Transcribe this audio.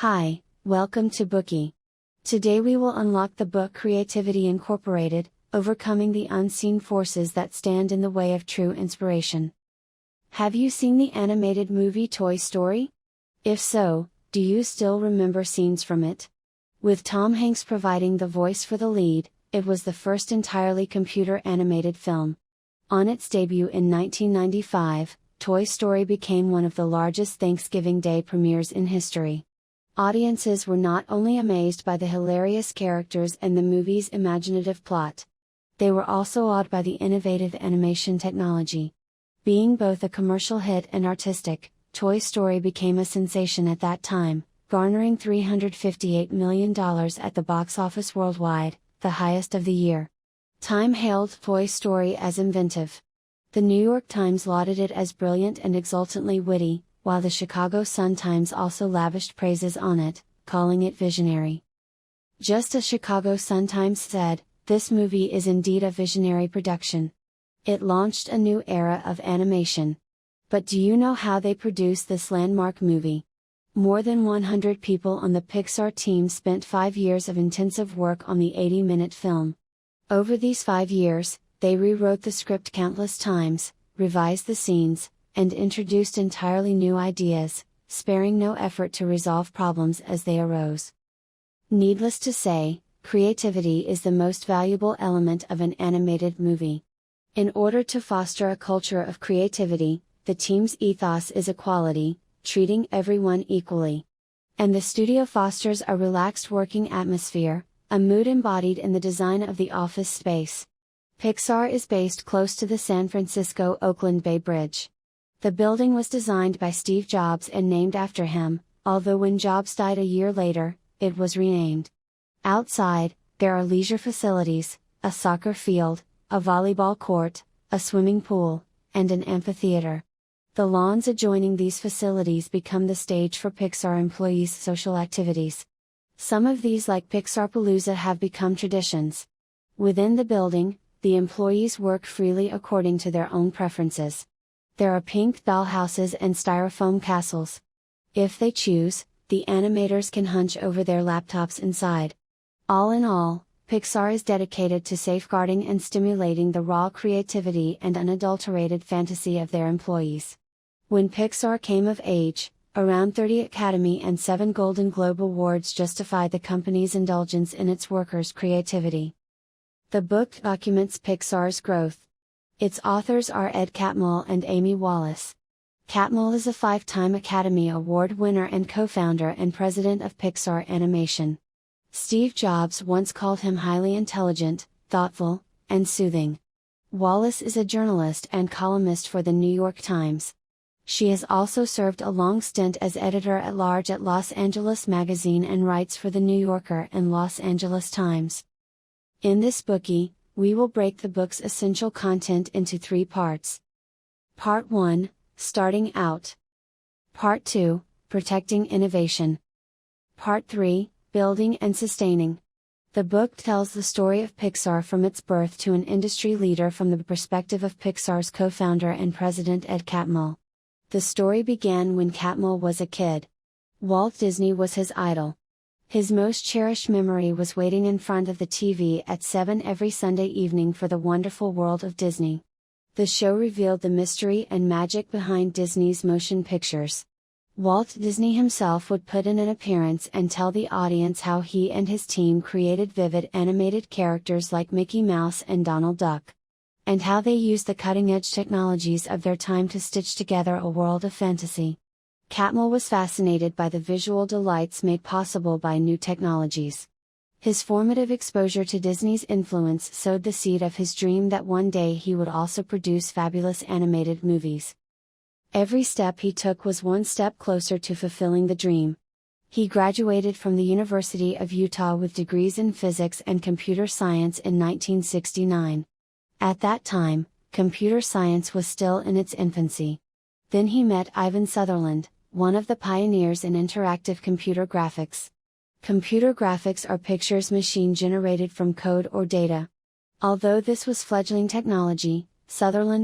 Hi, welcome to Bookie. Today we will unlock the book Creativity Incorporated, Overcoming the Unseen Forces That Stand in the Way of True Inspiration. Have you seen the animated movie Toy Story? If so, do you still remember scenes from it? With Tom Hanks providing the voice for the lead, it was the first entirely computer-animated film. On its debut in 1995, Toy Story became one of the largest Thanksgiving Day premieres in history. Audiences were not only amazed by the hilarious characters and the movie's imaginative plot. They were also awed by the innovative animation technology. Being both a commercial hit and artistic, Toy Story became a sensation at that time, garnering $358 million at the box office worldwide, the highest of the year. Time hailed Toy Story as inventive. The New York Times lauded it as brilliant and exultantly witty, while the Chicago Sun-Times also lavished praises on it, calling it visionary. Just as Chicago Sun-Times said, this movie is indeed a visionary production. It launched a new era of animation. But do you know how they produced this landmark movie? More than 100 people on the Pixar team spent 5 years of intensive work on the 80-minute film. Over these 5 years, they rewrote the script countless times, revised the scenes, and introduced entirely new ideas, sparing no effort to resolve problems as they arose. Needless to say, creativity is the most valuable element of an animated movie. In order to foster a culture of creativity, the team's ethos is equality, treating everyone equally. And the studio fosters a relaxed working atmosphere, a mood embodied in the design of the office space. Pixar is based close to the San Francisco-Oakland Bay Bridge. The building was designed by Steve Jobs and named after him, although when Jobs died a year later, it was renamed. Outside, there are leisure facilities, a soccer field, a volleyball court, a swimming pool, and an amphitheater. The lawns adjoining these facilities become the stage for Pixar employees' social activities. Some of these, like Pixarpalooza, have become traditions. Within the building, the employees work freely according to their own preferences. There are pink dollhouses and styrofoam castles. If they choose, the animators can hunch over their laptops inside. All in all, Pixar is dedicated to safeguarding and stimulating the raw creativity and unadulterated fantasy of their employees. When Pixar came of age, around 30 Academy and 7 Golden Globe Awards justified the company's indulgence in its workers' creativity. The book documents Pixar's growth. Its authors are Ed Catmull and Amy Wallace. Catmull is a 5-time Academy Award winner and co-founder and president of Pixar Animation. Steve Jobs once called him highly intelligent, thoughtful, and soothing. Wallace is a journalist and columnist for the New York Times. She has also served a long stint as editor-at-large at Los Angeles Magazine and writes for The New Yorker and Los Angeles Times. In this bookie, we will break the book's essential content into 3 parts. Part 1, Starting Out. Part 2, Protecting Innovation. Part 3, Building and Sustaining. The book tells the story of Pixar from its birth to an industry leader from the perspective of Pixar's co-founder and president Ed Catmull. The story began when Catmull was a kid. Walt Disney was his idol. His most cherished memory was waiting in front of the TV at 7 every Sunday evening for The Wonderful World of Disney. The show revealed the mystery and magic behind Disney's motion pictures. Walt Disney himself would put in an appearance and tell the audience how he and his team created vivid animated characters like Mickey Mouse and Donald Duck. And how they used the cutting-edge technologies of their time to stitch together a world of fantasy. Catmull was fascinated by the visual delights made possible by new technologies. His formative exposure to Disney's influence sowed the seed of his dream that one day he would also produce fabulous animated movies. Every step he took was one step closer to fulfilling the dream. He graduated from the University of Utah with degrees in physics and computer science in 1969. At that time, computer science was still in its infancy. Then he met Ivan Sutherland, one of the pioneers in interactive computer graphics. Computer graphics are pictures machine-generated from code or data. Although this was fledgling technology, Sutherland